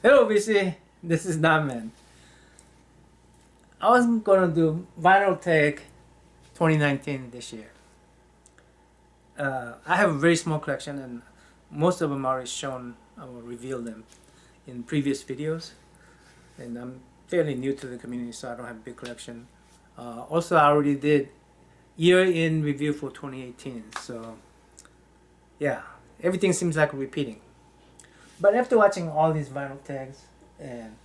Hello VC, this is Naman. I was gonna do vinyl tag 2019 this year. I have a very small collection and most of them are already shown. I will reveal them in previous videos, and I'm fairly new to the community, so I don't have a big collection. Also, I already did year in review for 2018, so yeah, everything seems like repeating. But after watching all these vinyl tags, and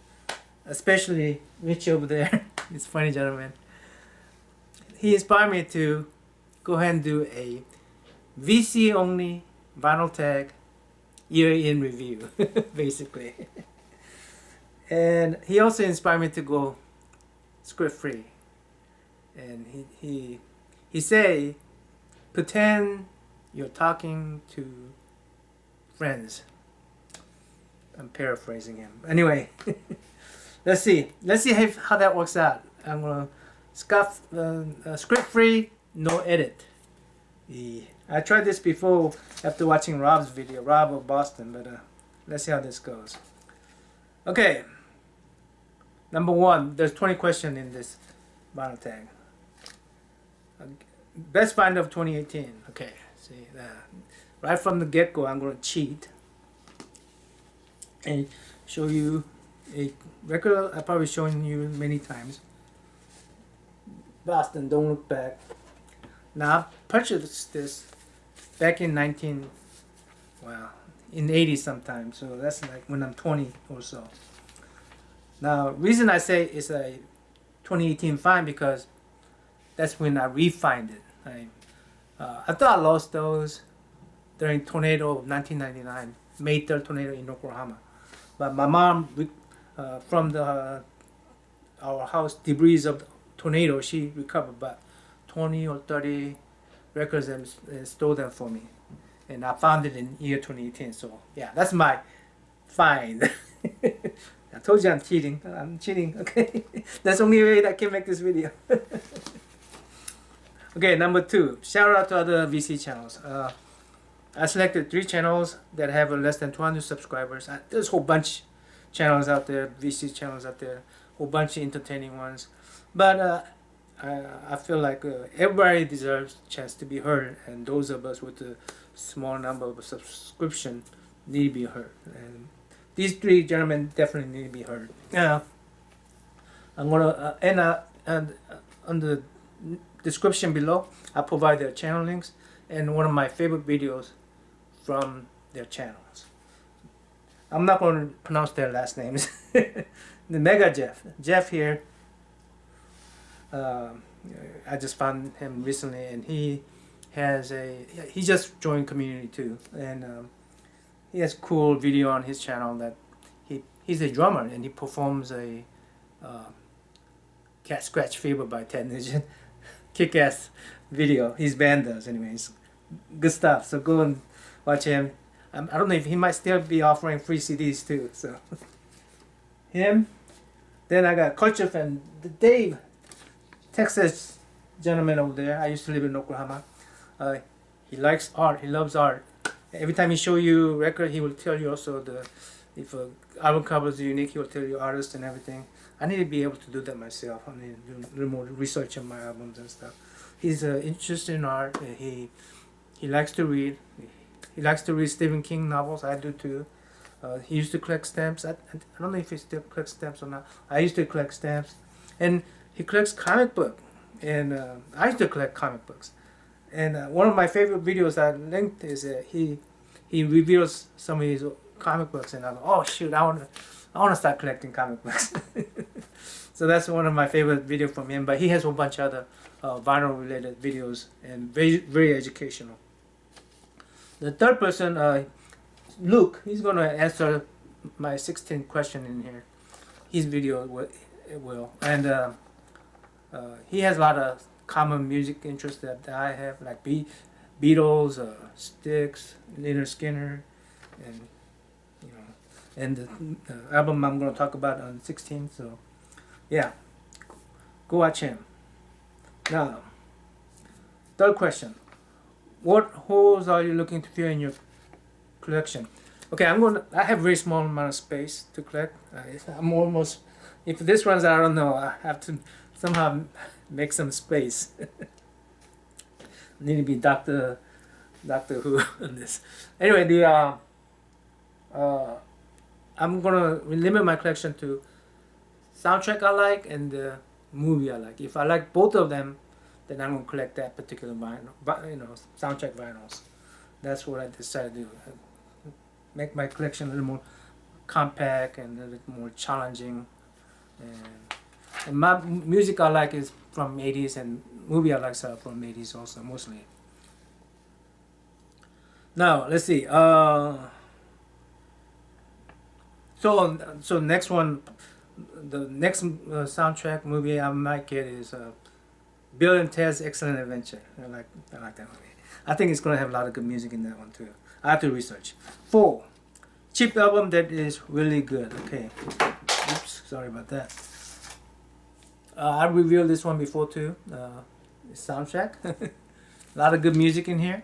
especially Rich over there, this funny gentleman, he inspired me to go ahead and do a VC only vinyl tag year in review, basically. And he also inspired me to go script free. And he say, pretend you're talking to friends. I'm paraphrasing him. Anyway, let's see how that works out. I'm gonna script free, no edit. I tried this before after watching Rob's video, Rob of Boston, but let's see how this goes. Okay, number one, there's 20 questions in this vinyl tag. Best find of 2018. Okay, see, right from the get-go, I'm gonna cheat and show you a record I've probably shown you many times. Boston, Don't Look Back. Now I purchased this back in in 80s sometime, so that's like when I'm 20 or so. Now reason I say it's a 2018 find because that's when I refined it. I thought I lost those during tornado of 1999, May 3rd tornado in Oklahoma. But my mom, from our house debris of the tornado, she recovered about 20 or 30 records and stole them for me. And I found it in year 2018. So yeah, that's my find. I told you I'm cheating. I'm cheating, okay? That's the only way that I can make this video. Okay, number two, shout out to other VC channels. I selected 3 channels that have less than 200 subscribers. There's a whole bunch channels out there, VC channels out there, whole bunch of entertaining ones. But I feel like everybody deserves a chance to be heard, and those of us with a small number of subscription need to be heard. And these 3 gentlemen definitely need to be heard. I'm gonna and on the description below, I provide their channel links and one of my favorite videos from their channels. I'm not going to pronounce their last names. The MegaJeff, Jeff here. I just found him recently, and he just joined community too, and he has cool video on his channel that he's a drummer and he performs a Cat Scratch Fever by Ted Nugent. Kick-ass video his band does. Anyways, good stuff, so go and watch him. I don't know if he might still be offering free CDs too, so him. Then I got Culture Fan, the Dave, Texas gentleman over there. I used to live in Oklahoma. He likes art, he loves art. Every time he show you a record, he will tell you also if an album cover is unique, he will tell you artist and everything. I need to be able to do that myself. I need to do a little more research on my albums and stuff. He's interested in art. He likes to read. He likes to read Stephen King novels. I do too. He used to collect stamps. I don't know if he still collects stamps or not. I used to collect stamps, and he collects comic book. And I used to collect comic books. And one of my favorite videos I linked is he reveals some of his comic books, and I'm like, oh shoot, I want to start collecting comic books. So that's one of my favorite videos from him. But he has a whole bunch of other vinyl related videos and very, very educational. The third person, Luke, he's going to answer my 16th question in here. His video will. And he has a lot of common music interests that I have, like Beatles, Styx, Leonard Skinner, and and the album I'm going to talk about on 16th. So yeah, go watch him. Now, third question, what holes are you looking to fill in your collection? Okay, I have very small amount of space to collect. I'm almost, if this runs out, I don't know. I have to somehow make some space. Need to be Doctor Who on this. Anyway, I'm gonna limit my collection to soundtrack I like and the movie I like. If I like both of them, then I'm gonna collect that particular vinyl, soundtrack vinyls. That's what I decided to do. Make my collection a little more compact and a little more challenging. And my music I like is from 80s, and movie I like are from 80s also, mostly. Now, let's see. So next one, the next soundtrack movie I might get is Bill and Ted's Excellent Adventure. I like that movie. I think it's gonna have a lot of good music in that one too. I have to research. 4. Cheap album that is really good. Okay. Oops, sorry about that. I reviewed this one before too. Soundtrack. A lot of good music in here.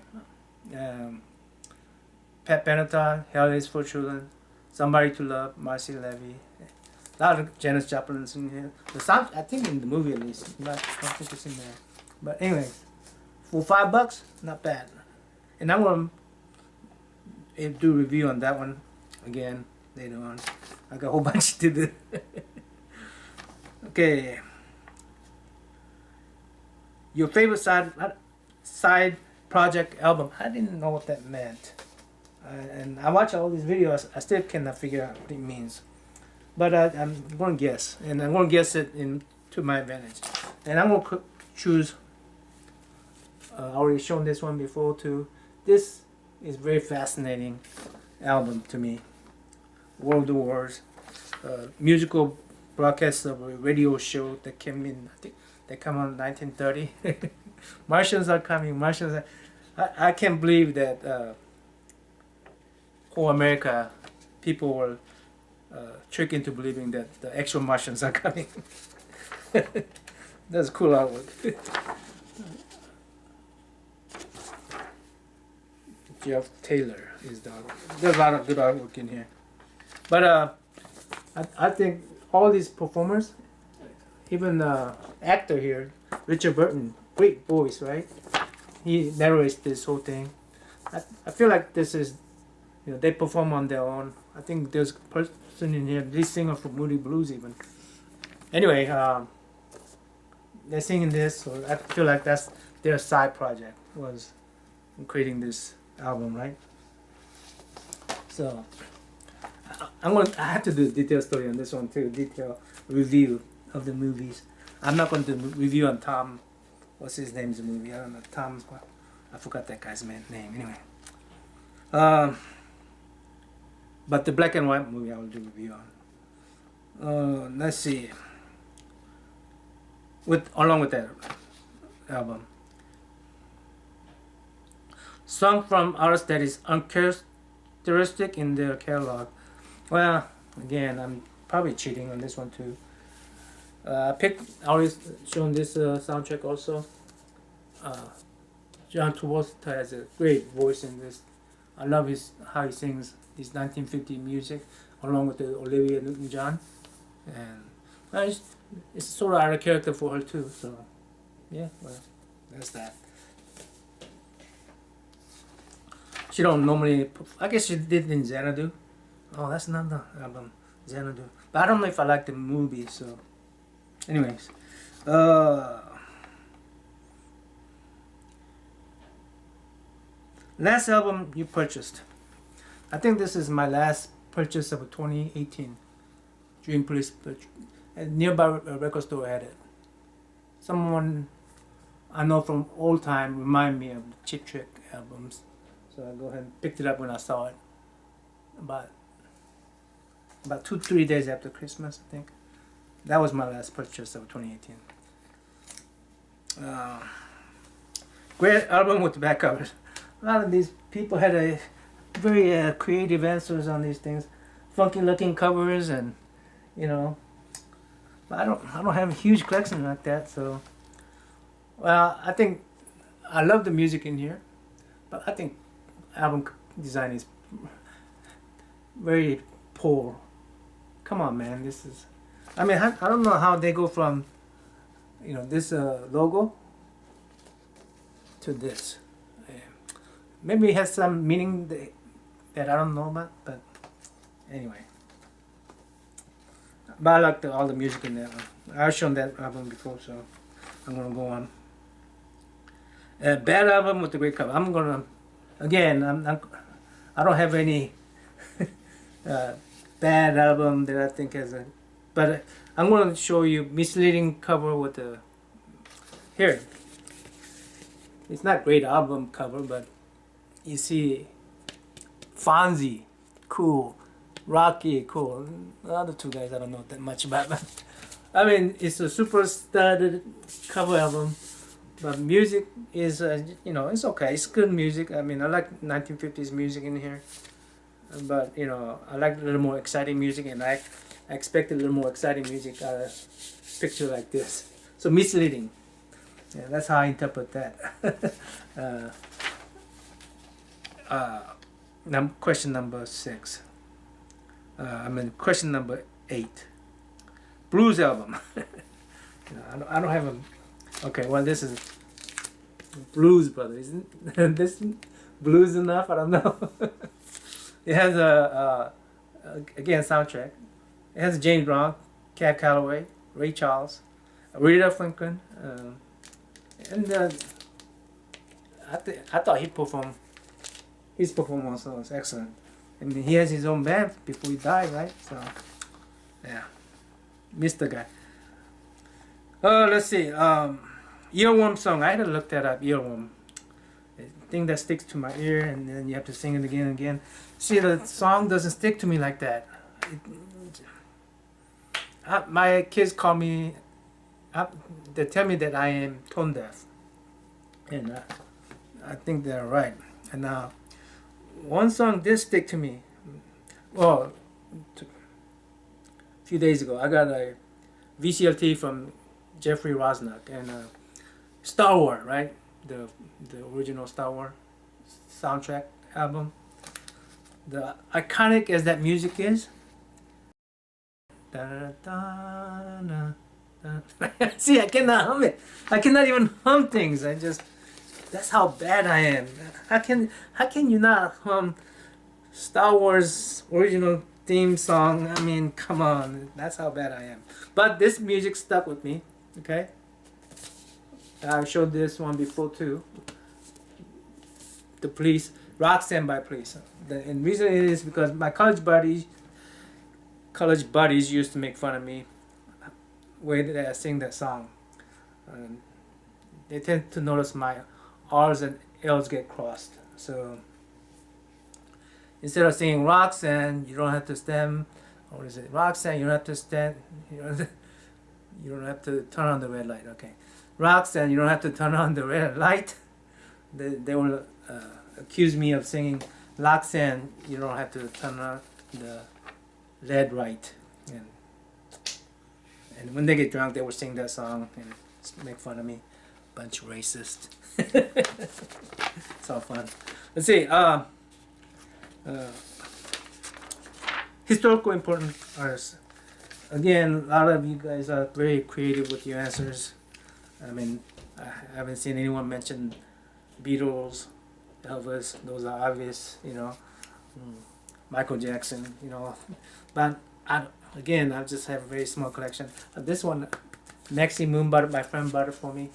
Pat Benatar, Hell Is for Children, Somebody to Love, Marcy Levy. A lot of Janis Joplin's in here. The sound, I think in the movie at least. I don't think it's in there. But anyways, for $5, not bad. And I'm gonna do a review on that one again later on. I got a whole bunch to do. Okay. Your favorite side project album. I didn't know what that meant. And I watch all these videos. I still cannot figure out what it means. But I'm going to guess. And I'm going to guess it to my advantage. And I'm going to choose. I already shown this one before too. This is very fascinating album to me. World of Wars. Musical broadcast of a radio show that came in, I think they come on 1930. Martians are coming. Martians are, I can't believe that whole America people were tricked into believing that the actual Martians are coming. That's cool artwork. Jeff Taylor is the artwork. There's a lot of good artwork in here. But I think all these performers, even the actor here, Richard Burton, great voice, right? He narrates this whole thing. I feel like this is, they perform on their own. I think there's a person in here, lead singer for Moody Blues even. Anyway, they're singing this, so I feel like that's their side project, was creating this album, right? So I have to do a detailed story on this one too, detailed review of the movies. I'm not going to review on Tom, what's his name's the movie? I don't know, Tom, I forgot that guy's name anyway. But the black and white movie I will do a review on. Let's see. Along with that album. Song from artists that is uncharacteristic in their catalog. Well, again, I'm probably cheating on this one too. I always shown this soundtrack also. John Travolta has a great voice in this. I love how he sings this 1950 music along with the Olivia Newton-John, and it's sort of out of character for her too. So yeah, well, that's that. She don't normally. I guess she did in Xanadu. Oh, that's another album, Xanadu. But I don't know if I like the movie. So, anyways, last album you purchased. I think this is my last purchase of 2018. Dream Police. A nearby record store had it. Someone I know from old time remind me of the Cheap Trick albums. So I go ahead and picked it up when I saw it. About 2-3 days after Christmas, I think. That was my last purchase of 2018. Great album with the back covers. A lot of these people had a very creative answers on these things. Funky looking covers, and I don't have a huge collection like that. So, well, I think I love the music in here, but I think album design is very poor. Come on, man. This is. I mean, I don't know how they go from, you know, this logo to this. Maybe it has some meaning that I don't know about, but anyway. But I like all the music in that one. I've shown that album before, so I'm gonna go on. Bad album with a great cover. I'm gonna, again, I don't have any bad album that I think has a, but I'm gonna show you misleading cover with the, here. It's not great album cover, but you see Fonzie, cool. Rocky, cool. The other two guys I don't know that much about, but I mean, it's a super studded cover album, but music is, you know, it's okay. It's good music. I mean, I like 1950s music in here, but you know, I like a little more exciting music, and I expected a little more exciting music out of a picture like this. So misleading. Yeah, that's how I interpret that. Question number 6. Question number 8. Blues album. No, I don't have a. Okay, well, this is Blues Brothers. Isn't this blues enough? I don't know. It has again, soundtrack. It has James Brown, Cab Calloway, Ray Charles, Rita Franklin, and I thought he performed. His performance was excellent. I mean, he has his own band before he died, right? So, yeah, missed the guy. Let's see. Earworm song. I had to look that up. Earworm. Thing that sticks to my ear, and then you have to sing it again and again. See, the song doesn't stick to me like that. My kids call me. They tell me that I am tone deaf, and I think they're right. And now. One song did stick to me. Well, a few days ago, I got a VCLT from Jeffrey Rosnock and Star Wars, right? The original Star Wars soundtrack album. The iconic as that music is. See, I cannot hum it. I cannot even hum things. That's how bad I am. How can you not hum Star Wars original theme song? I mean, come on. That's how bad I am. But this music stuck with me. Okay. I showed this one before too. The Police, Roxanne by Police. And reason it is because my college buddies used to make fun of me way that I sing that song. They tend to notice my R's and L's get crossed. So instead of saying Roxanne, you don't have to stand. What is it? Roxanne, you don't have to stand. You don't have to turn on the red light. Okay. Roxanne, you don't have to turn on the red light. They will accuse me of singing Roxanne, you don't have to turn on the red light. And when they get drunk, they will sing that song and make fun of me. Bunch of racist. It's all fun. Let's see. Historical important artists. Again, a lot of you guys are very creative with your answers. I mean, I haven't seen anyone mention Beatles, Elvis. Those are obvious, you know. Michael Jackson, you know. But I just have a very small collection. This one, Maxi Moon Butter, my friend bought it for me.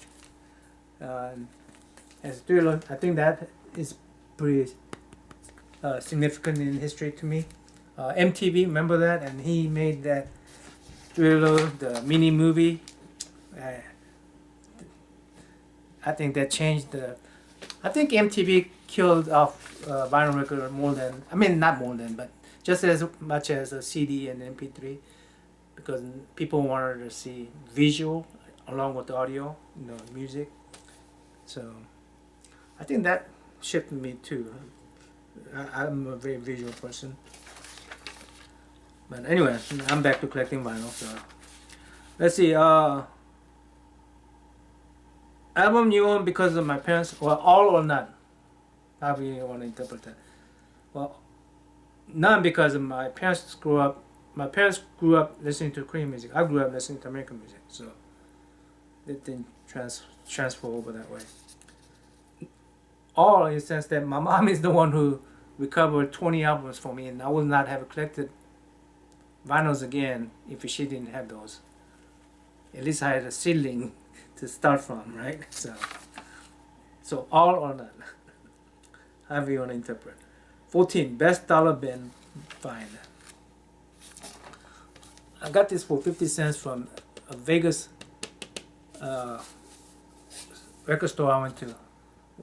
As Thriller, I think that is pretty significant in history to me. MTV, remember that? And he made that Thriller, the mini movie. I think that changed I think MTV killed off vinyl record more than, I mean not more than, but just as much as a CD and MP3, because people wanted to see visual along with the audio, you know, music. So I think that shifted me too. I'm a very visual person. But anyway, I'm back to collecting vinyl. So let's see. Album you own because of my parents, or all or none. How do you want to interpret that? Well, Not because of my parents grew up. My parents grew up listening to Korean music. I grew up listening to American music, so it didn't transfer over that way. All in the sense that my mom is the one who recovered 20 albums for me, and I would not have collected vinyls again if she didn't have those. At least I had a ceiling to start from, right? So all or none. However you want to interpret. 14, best dollar bin find. I got this for 50 cents from a Vegas record store I went to.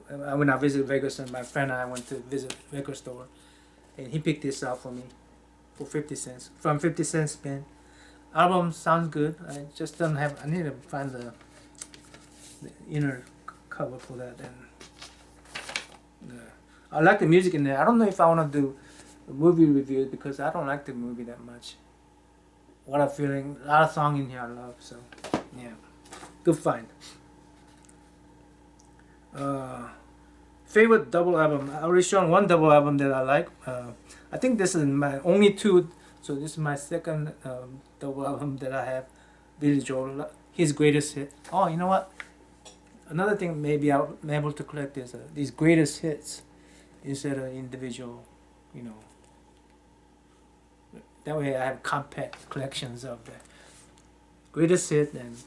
When I visited Vegas, and my friend and I went to visit record store, and he picked this out for me for 50 cents from 50 cents bin. Album sounds good. I just don't have. I need to find the inner cover for that. And I like the music in there. I don't know if I want to do a movie review because I don't like the movie that much. What I'm feeling, a lot of song in here I love. So yeah, good find. Favorite double album. I already shown one double album that I like. I think this is my only two. So this is my second double album that I have. Billy Joel, his greatest hit. Oh, you know what? Another thing maybe I'm able to collect is these greatest hits instead of individual. You know. That way I have compact collections of the greatest hit and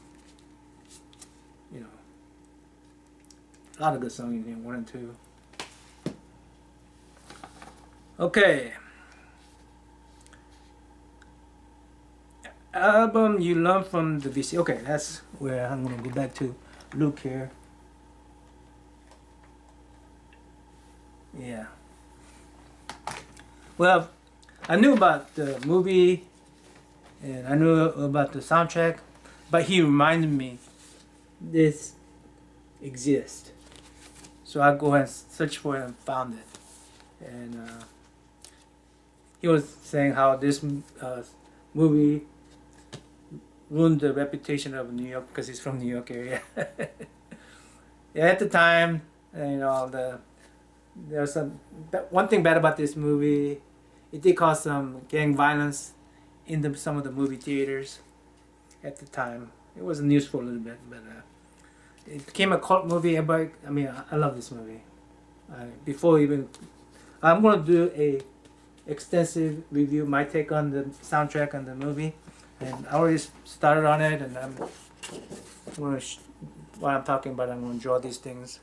you know. A lot of good songs in here, 1 and 2. Okay. Album you learn from the VC. Okay, that's where I'm gonna go back to Luke here. Yeah. Well, I knew about the movie and I knew about the soundtrack, but he reminded me this exists. So I go and search for it and found it. And he was saying how this movie ruined the reputation of New York because he's from New York area. Yeah, at the time, you know, there's one thing bad about this movie. It did cause some gang violence in some of the movie theaters at the time. It was news for a little bit, but it became a cult movie. Everybody, I mean, I love this movie. Before even, I'm gonna do a extensive review, my take on the soundtrack and the movie, and I already started on it, and I'm gonna what I'm talking about. I'm gonna draw these things.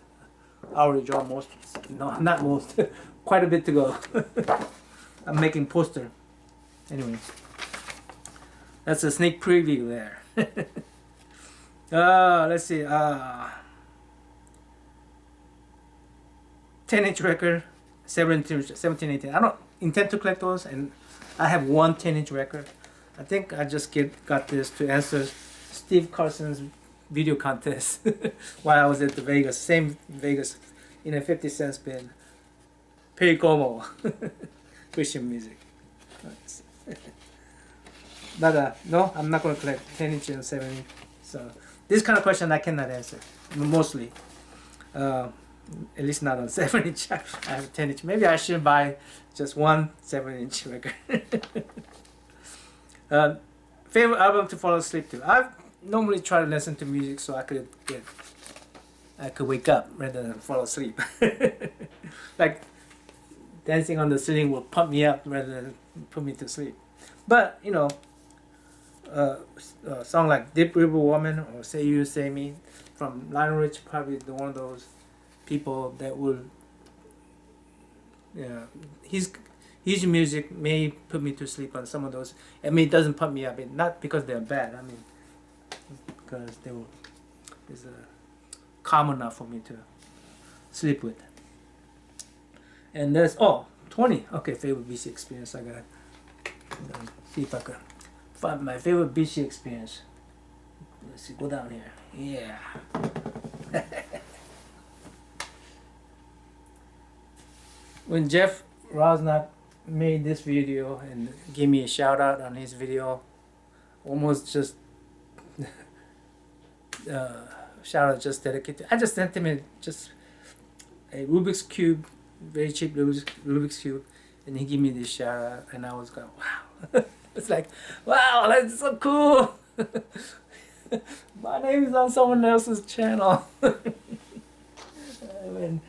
I already draw most, no, not most, quite a bit to go. I'm making poster. Anyway, that's a sneak preview there. Let's see. 10-inch record, 17, 18. I don't intend to collect those, and I have one 10-inch record. I think I just got this to answer Steve Carson's video contest while I was at the Vegas, same Vegas, in a 50 cents bin. Perry Como, Christian music. But no, I'm not going to collect 10-inch and 7-inch. So this kind of question I cannot answer, mostly. At least not on 7-inch. I have 10-inch. Maybe I should buy just one 7-inch record. Favorite album to fall asleep to. I normally try to listen to music so I could wake up rather than fall asleep. Like dancing on the ceiling will pump me up rather than put me to sleep. But you know, a song like Deep River Woman or Say You Say Me from Lionel Rich, probably one of those people that will, his music may put me to sleep on some of those. I mean, it doesn't pump me up, not because they're bad. I mean, because it's calm enough for me to sleep with. And there's 20. Okay, favorite BC experience. I gotta see if I can find my favorite BC experience. Let's see, go down here. Yeah. When Jeff Rosnack made this video and gave me a shout out on his video, almost just shout out just dedicated. I just sent him just a Rubik's Cube, very cheap Rubik's Cube, and he gave me this shout out, and I was going, wow. It's like, wow, that's so cool. My name is on someone else's channel. I mean,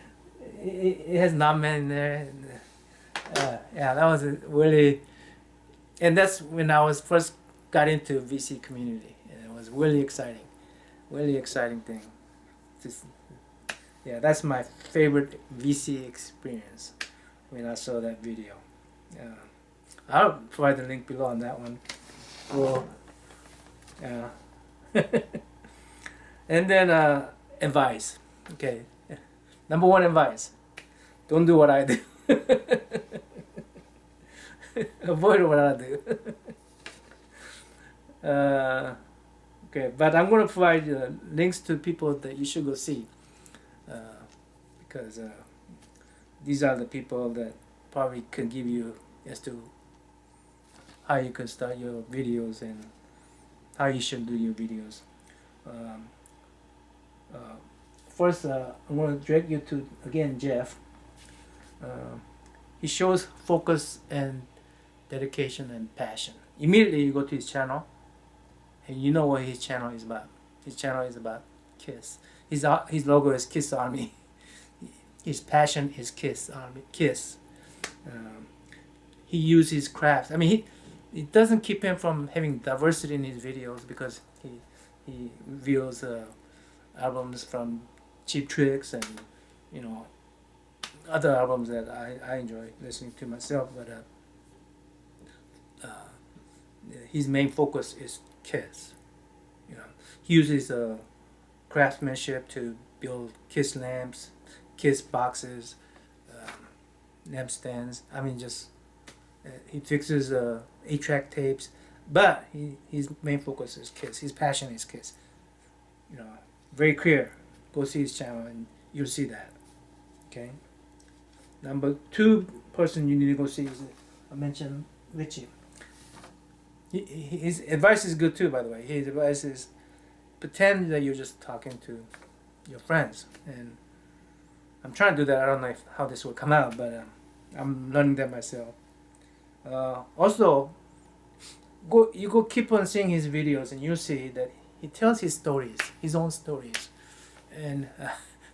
it has Namen in there. And, yeah, that was really, and that's when I was first got into VC community, and it was really exciting thing. Just, yeah, that's my favorite VC experience when I saw that video. I'll provide the link below on that one. Cool. Yeah. And then advice. Okay. Number one advice: don't do what I do. Avoid what I do. Okay, but I'm going to provide links to people that you should go see, because these are the people that probably can give you as to how you can start your videos and how you should do your videos. First, I'm going to direct you to, again, Jeff. He shows focus and dedication and passion. Immediately you go to his channel, and you know what his channel is about. His channel is about Kiss. His logo is Kiss Army. His passion is Kiss Army. Kiss. He uses crafts. I mean, it doesn't keep him from having diversity in his videos, because he reveals albums from Cheap Tricks and, you know, other albums that I enjoy listening to myself. But his main focus is Kiss. You know, he uses craftsmanship to build Kiss lamps, Kiss boxes, lamp stands. I mean, just he fixes 8-track tapes, but his main focus is Kiss. His passion is Kiss. You know, very clear. Go see his channel and you'll see that. Okay. Number two person you need to go see is, I mentioned, Richie. His advice is good too, by the way. His advice is, pretend that you're just talking to your friends. And I'm trying to do that. I don't know how this will come out, but I'm learning that myself. Also, you go keep on seeing his videos, and you'll see that he tells his stories, his own stories. And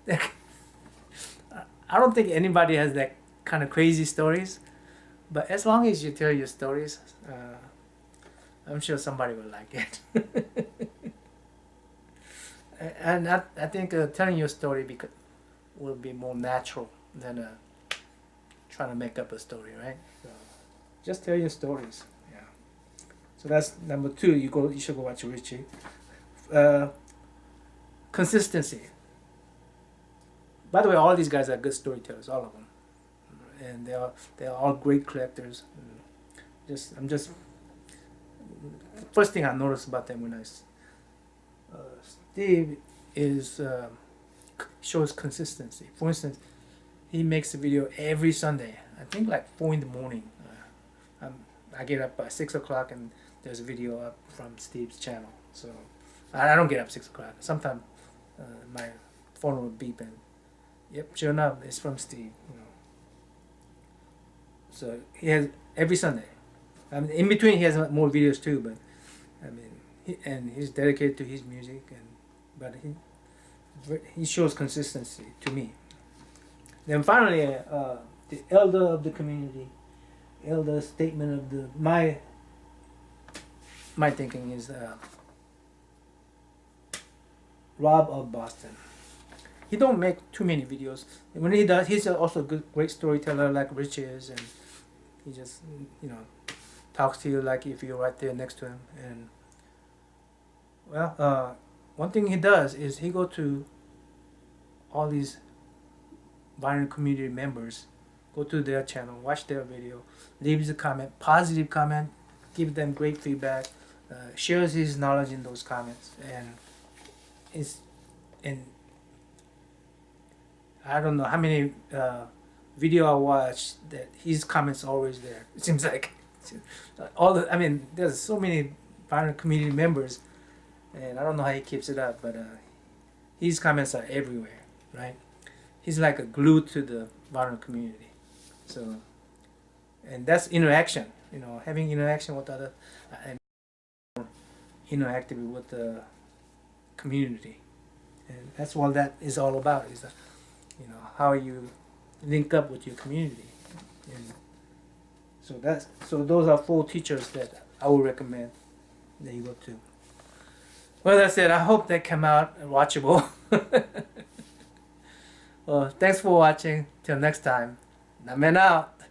I don't think anybody has that kind of crazy stories, but as long as you tell your stories, I'm sure somebody will like it. And I think telling your story will be more natural than trying to make up a story, right? So just tell your stories. Yeah. So that's number two. You should go watch Richie. Consistency. By the way, all these guys are good storytellers, all of them, and they are all great collectors. First thing I noticed about them when Steve shows consistency. For instance, he makes a video every Sunday. I think like 4 in the morning. I get up by 6 o'clock and there's a video up from Steve's channel. So I don't get up 6 o'clock. Sometimes my phone will beep and, yep, sure enough, it's from Steve. You know. So he has every Sunday. I mean, in between he has more videos too, but I mean, he's dedicated to his music, but he shows consistency to me. Then finally, the elder of the community, elder statement of my thinking is Rob of Boston. He don't make too many videos. When he does, he's also a great storyteller like Rich is, and he just, you know, talks to you like if you're right there next to him. And well, one thing he does is he go to all these violent community members, go to their channel, watch their video, leaves a comment, positive comment, give them great feedback, shares his knowledge in those comments, and I don't know how many video I watched that his comments are always there. It seems like I mean, there's so many violent community members, and I don't know how he keeps it up, but his comments are everywhere, right? He's like a glue to the violent community. So and that's interaction. You know, having interaction with other, and interactive with the community, and that's what that is all about. Is you know, how you link up with your community, and so those are 4 teachers that I would recommend that you go to. Well, that's it. I hope they come out watchable. Well, thanks for watching. Till next time. Namen out.